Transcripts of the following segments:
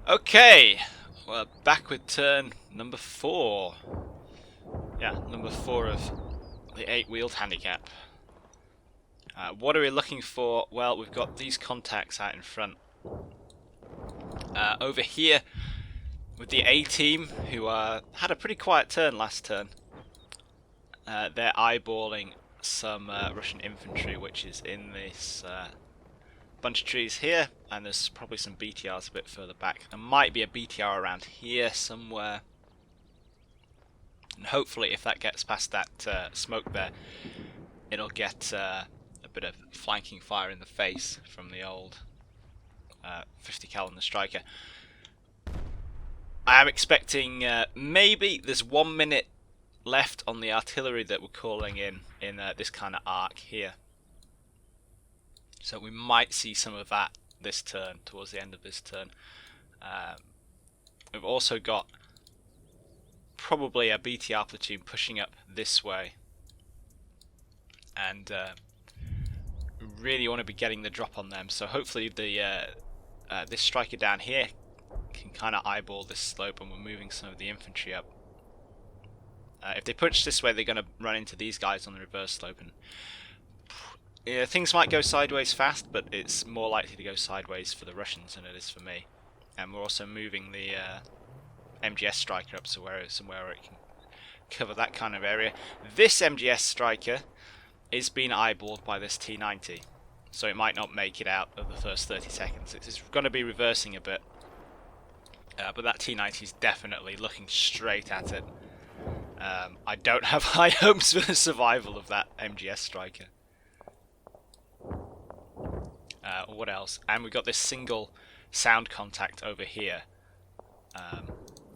Okay, we're back with turn number 4. Yeah, number 4 of the 8-wheeled handicap. What are we looking for? Well, we've got these contacts out in front. Over here, with the A team, who had a pretty quiet turn last turn. They're eyeballing some Russian infantry, which is in this bunch of trees here, and there's probably some BTRs a bit further back. There might be a BTR around here somewhere, and hopefully if that gets past that smoke there, it'll get a bit of flanking fire in the face from the old 50 cal and the Stryker. I am expecting maybe there's 1 minute left on the artillery that we're calling in this kind of arc here. So we might see some of that this turn, towards the end of this turn. We've also got probably a BTR platoon pushing up this way. And really want to be getting the drop on them. So hopefully the this Stryker down here can kind of eyeball this slope, and we're moving some of the infantry up. If they push this way, they're going to run into these guys on the reverse slope, and things might go sideways fast, but it's more likely to go sideways for the Russians than it is for me. And we're also moving the MGS Stryker up somewhere where it can cover that kind of area. This MGS Stryker is being eyeballed by this T90, so it might not make it out of the first 30 seconds. It's going to be reversing a bit, but that T90 is definitely looking straight at it. I don't have high hopes for the survival of that MGS Stryker. What else? And we've got this single sound contact over here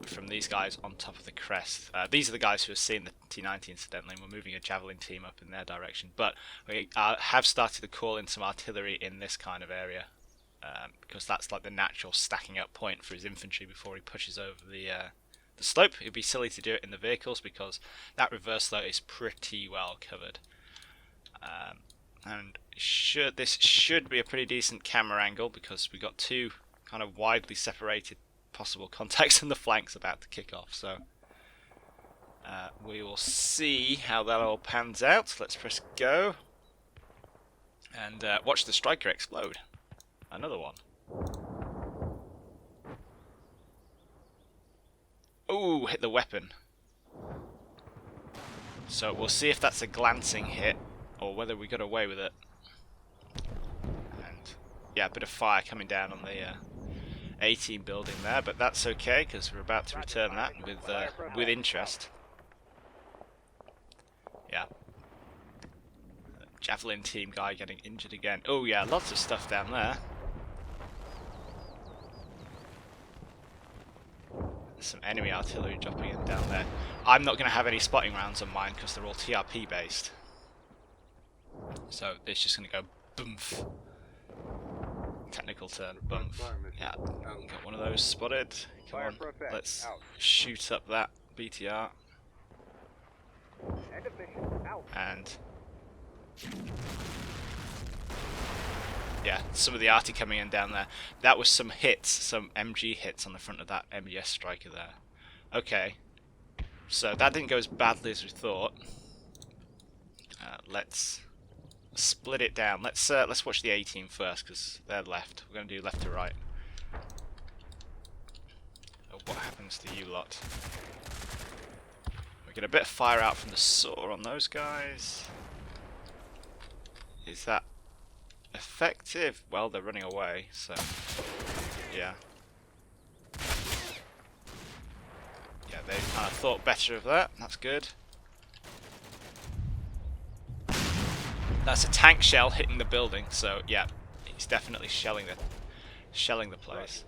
from these guys on top of the crest. These are the guys who have seen the T90 incidentally, and we're moving a javelin team up in their direction. But we have started to call in some artillery in this kind of area, because that's like the natural stacking up point for his infantry before he pushes over the slope. It'd be silly to do it in the vehicles because that reverse slope is pretty well covered. And this should be a pretty decent camera angle because we've got two kind of widely separated possible contacts in the flanks about to kick off. So we will see how that all pans out. Let's press go and watch the Stryker explode. Another one. Ooh, hit the weapon. So we'll see if that's a glancing hit or whether we got away with it. And yeah, a bit of fire coming down on the A-team building there, but that's okay because we're about to return that with interest. Yeah. Javelin team guy getting injured again. Oh yeah, lots of stuff down there. Some enemy artillery dropping in down there. I'm not going to have any spotting rounds on mine because they're all TRP based. So it's just going to go boomf. Technical turn, boomf. Yeah, got one of those spotted. Come on, let's shoot up that BTR. And yeah, some of the arty coming in down there. That was some hits, some MG hits on the front of that MGS Stryker there. Okay, so that didn't go as badly as we thought. Let's split it down. Let's watch the A-team first because they're left. We're going to do left to right. What happens to you lot? We get a bit of fire out from the saw on those guys. Is that effective? Well, they're running away, so yeah. Yeah, they kind of thought better of that. That's good. That's a tank shell hitting the building, so yeah, he's definitely shelling the place.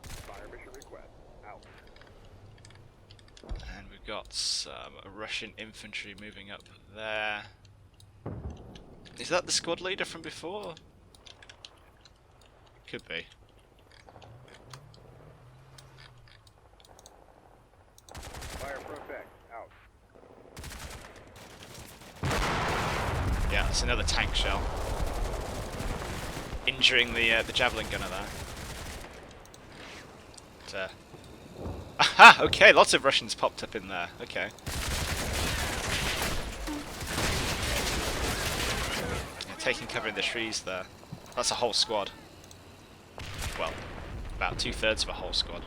And we've got some Russian infantry moving up there. Is that the squad leader from before? Could be. Fire protect out. Yeah, it's another tank shell. Injuring the javelin gunner there. But aha! Okay, lots of Russians popped up in there. Okay. Yeah, taking cover in the trees there. That's a whole squad. Well, about 2/3 of a whole squad.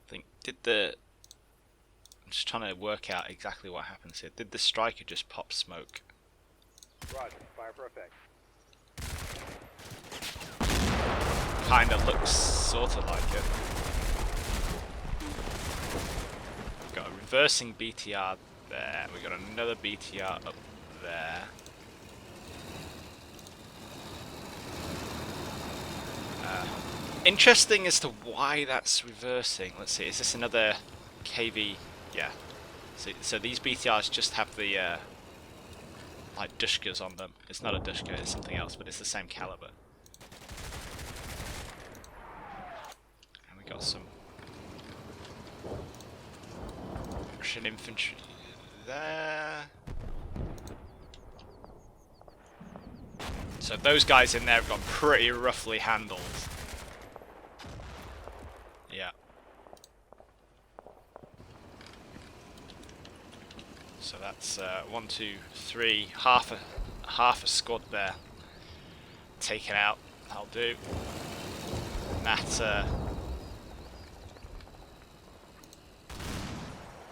I think, I'm just trying to work out exactly what happens here. Did the Stryker just pop smoke? Roger. Fire for effect. Kinda looks sorta like it. We've got a reversing BTR there. We've got another BTR up there. Interesting as to why that's reversing. Let's see, is this another KV? Yeah. So these BTRs just have the like Dushkas on them. It's not a Dushka, it's something else, but it's the same caliber. And we got some Russian infantry there. So those guys in there have got pretty roughly handled. Yeah. So that's 1, 2, 3, half a squad there taken out. That'll do. And that,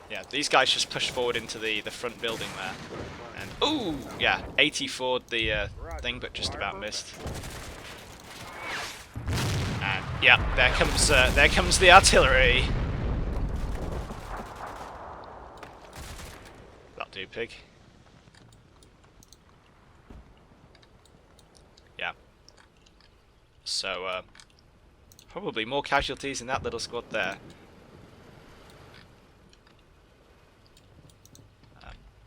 yeah, these guys just pushed forward into the front building there, and ooh, yeah, 84'd the thing, but just about missed. And yeah, there comes the artillery. That'll do, pig. Yeah. So probably more casualties in that little squad there.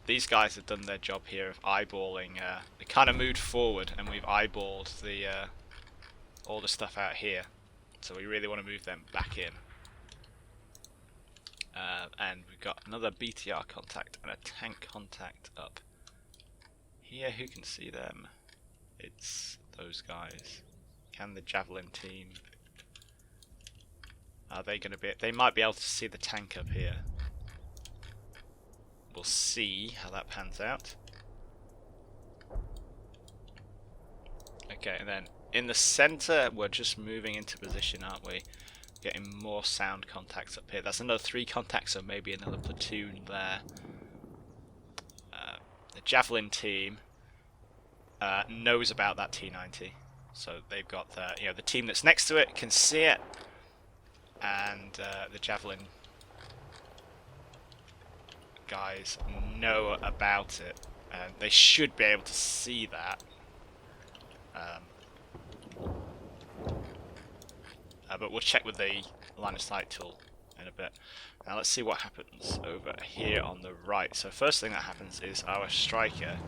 These guys have done their job here of eyeballing. They kind of moved forward, and we've eyeballed the all the stuff out here. So we really want to move them back in. And we've got another BTR contact and a tank contact up here. Who can see them? It's those guys. Can the Javelin team? Are they going to be? They might be able to see the tank up here. We'll see how that pans out. Okay, and then in the center, we're just moving into position, aren't we? Getting more sound contacts up here. That's another 3 contacts, so maybe another platoon there. The Javelin team knows about that T90, so they've got you know, the team that's next to it can see it, and the Javelin guys know about it, and they should be able to see that. But we'll check with the line of sight tool in a bit. Now let's see what happens over here on the right. So first thing that happens is our Stryker,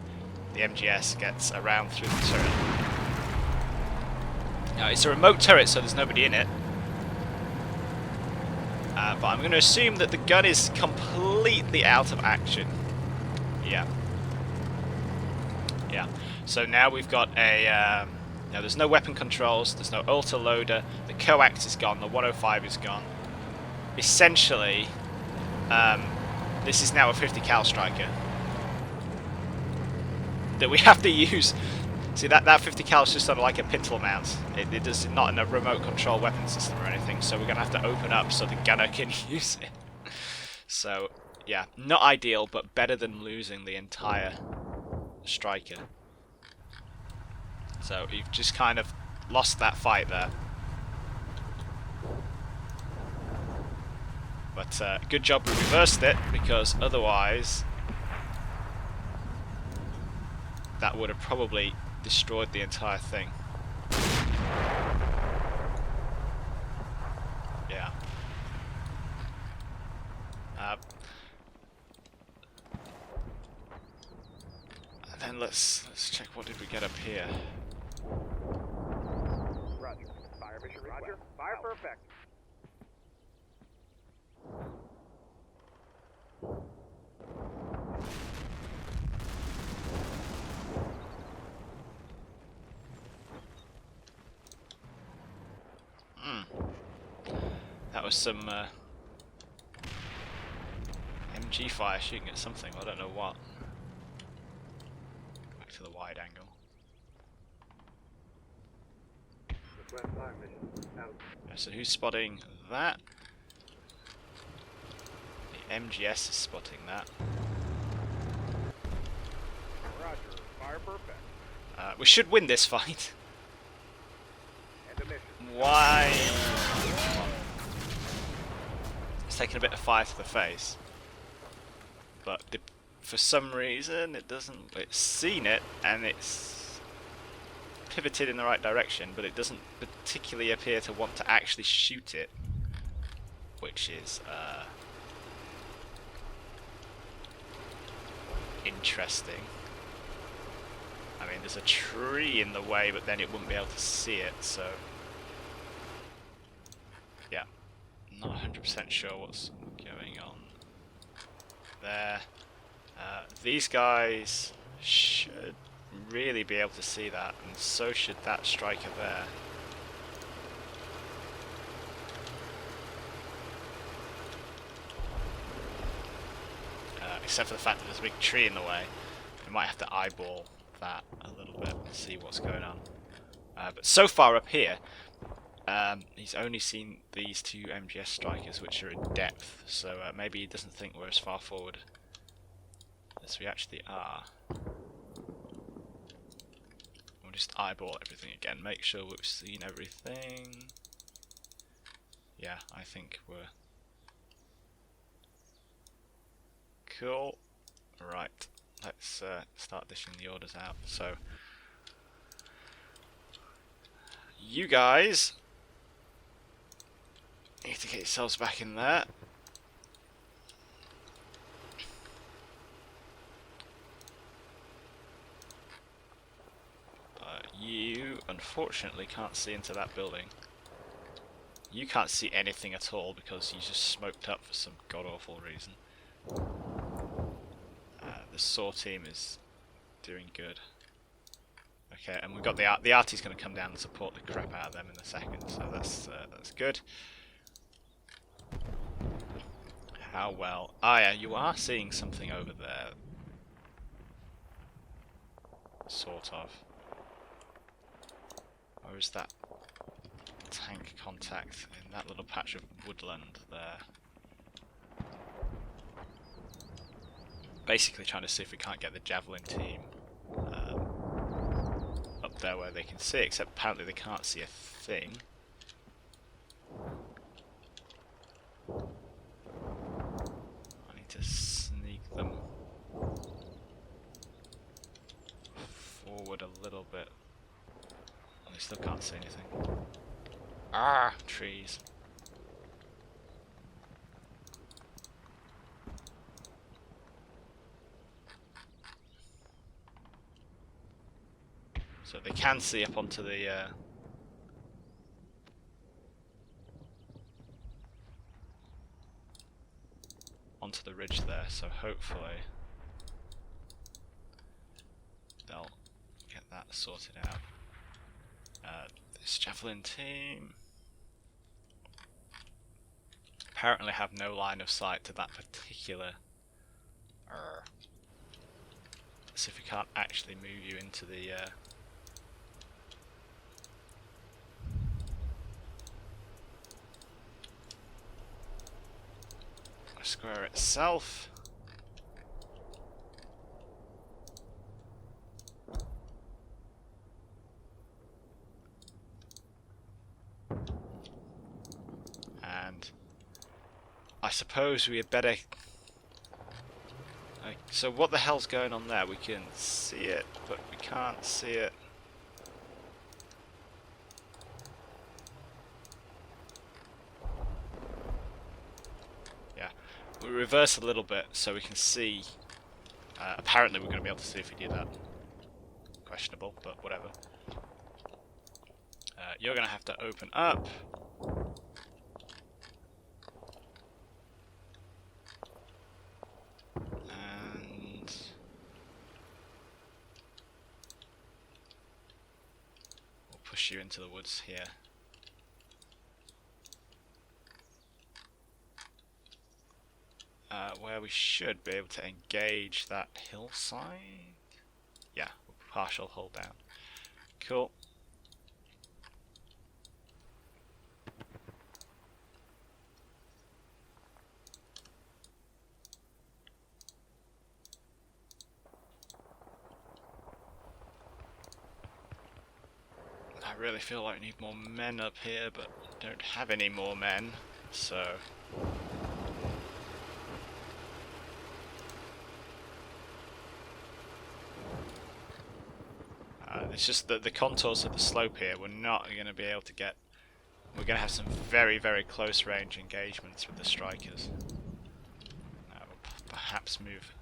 the MGS, gets around through the turret. Now it's a remote turret, so there's nobody in it. But I'm going to assume that the gun is completely out of action. Yeah. Yeah. So now we've got a... now there's no weapon controls, there's no auto-loader, the coax is gone, the 105 is gone. Essentially, this is now a 50 cal Stryker that we have to use. See, that 50 cal is just on like a pintle mount. It does not in a remote control weapon system or anything, so we're going to have to open up so the gunner can use it. So, yeah, not ideal, but better than losing the entire Stryker. So you've just kind of lost that fight there. But good job we reversed it, because otherwise that would have probably destroyed the entire thing. Yeah. And then let's check, what did we get up here? Roger. Fire mission request. Roger. Fire for effect. was some MG fire shooting at something. I don't know what. Back to the wide angle. Request fire mission. Out. So who's spotting that? The MGS is spotting that. Roger. Fire perfect. We should win this fight. End of mission. Why? It's taken a bit of fire to the face, but for some reason it doesn't. It's seen it and it's pivoted in the right direction, but it doesn't particularly appear to want to actually shoot it, which is interesting. I mean, there's a tree in the way, but then it wouldn't be able to see it, so yeah, not 100% sure what's going on there. These guys should really be able to see that, and so should that striker there. Except for the fact that there's a big tree in the way, we might have to eyeball that a little bit and see what's going on. But so far up here, he's only seen these two MGS strikers, which are in depth, so maybe he doesn't think we're as far forward as we actually are. We'll just eyeball everything again, make sure we've seen everything. Yeah, I think we're cool. Right, let's start dishing the orders out. So, you guys need to get yourselves back in there. You unfortunately can't see into that building. You can't see anything at all because you just smoked up for some god-awful reason. The SAW team is doing good. Okay, and we've got the arty's going to come down and support the crap out of them in a second, so that's good. How well? Ah, yeah, you are seeing something over there, sort of. Or is that tank contact in that little patch of woodland there? Basically trying to see if we can't get the javelin team up there where they can see, except apparently they can't see a thing. I need to sneak them forward a little bit. And they still can't see anything. Ah, trees. So they can see up onto the ridge there, so hopefully they'll get that sorted out. This javelin team apparently have no line of sight to that particular so if we can't actually move you into the square itself. And I suppose we had better... so what the hell's going on there? We can see it, but we can't see it. We reverse a little bit so we can see. Apparently we're going to be able to see if we do that. Questionable, but whatever. You're going to have to open up. And we'll push you into the woods here. where we should be able to engage that hillside. Yeah, partial hold down. Cool. I really feel like I need more men up here, but don't have any more men, so... it's just that the contours of the slope here, we're not going to be able to get... We're going to have some very, very close range engagements with the Strikers. We'll perhaps move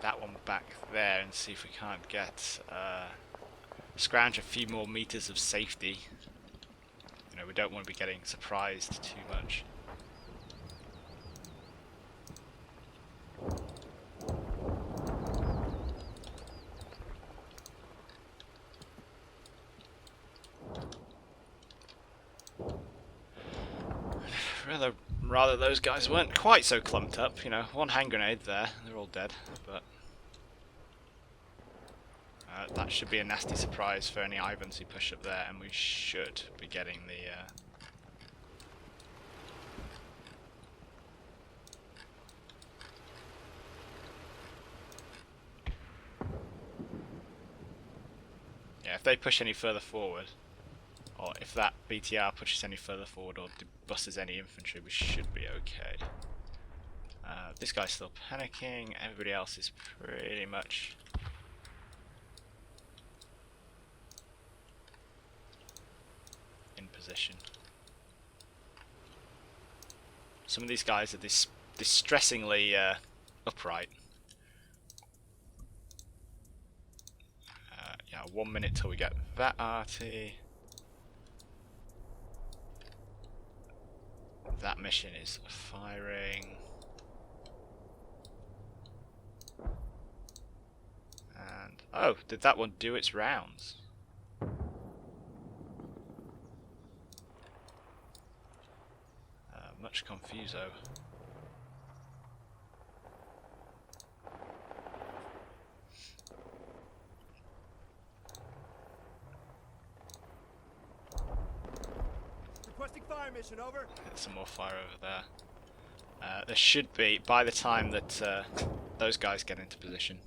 that one back there and see if we can't get... scrounge a few more meters of safety. You know, we don't want to be getting surprised too much. Rather those guys weren't quite so clumped up, you know, one hand grenade there, they're all dead, but that should be a nasty surprise for any Ivans who push up there, and we should be getting the yeah, if they push any further forward, or if that BTR pushes any further forward or buses any infantry, we should be okay. This guy's still panicking, everybody else is pretty much in position. Some of these guys are distressingly upright. Yeah, 1 minute till we get that arty. That mission is firing. And oh, did that one do its rounds? Much confuso. Requesting fire mission, over. Get some more fire over there. There should be, by the time that those guys get into position.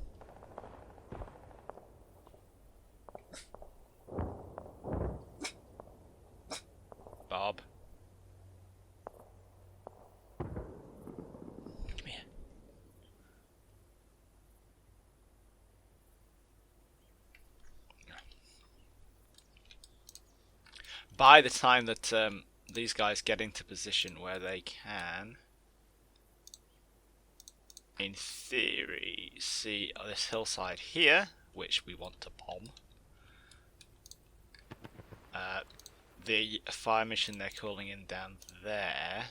Bob. Come here. By the time that these guys get into position where they can, in theory, see this hillside here, which we want to bomb. The fire mission they're calling in down there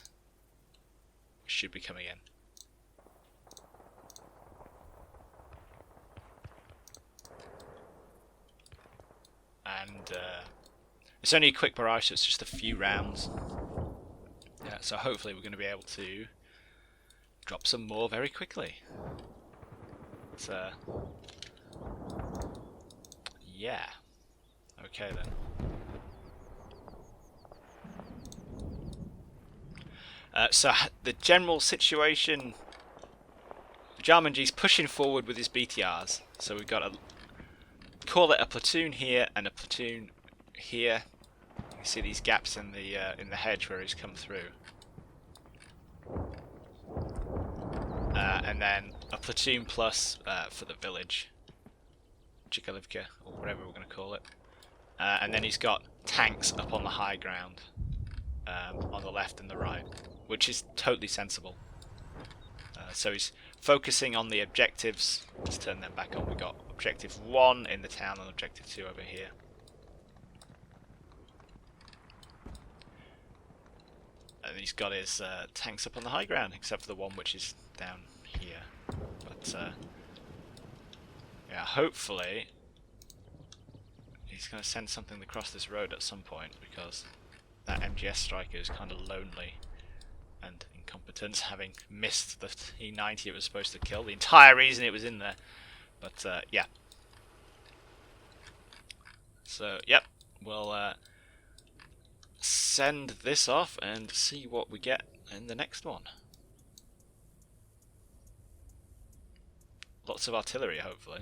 should be coming in. And it's only a quick barrage, so it's just a few rounds. Yeah, so hopefully we're going to be able to drop some more very quickly. It's, yeah. Okay then. So the general situation, AjarmanG's pushing forward with his BTRs. So we've got a, call it a platoon here and a platoon here. You can see these gaps in the hedge where he's come through. And then a platoon plus for the village, Chikalivka, or whatever we're going to call it. And then he's got tanks up on the high ground, on the left and the right, which is totally sensible. So he's focusing on the objectives. Let's turn them back on. We've got objective 1 in the town and objective 2 over here. And he's got his tanks up on the high ground, except for the one which is down here. But yeah, hopefully he's going to send something across this road at some point, because that MGS Stryker is kind of lonely and incompetence, having missed the T-90 it was supposed to kill. The entire reason it was in there. But yeah. So yep, we'll send this off and see what we get in the next one. Lots of artillery, hopefully.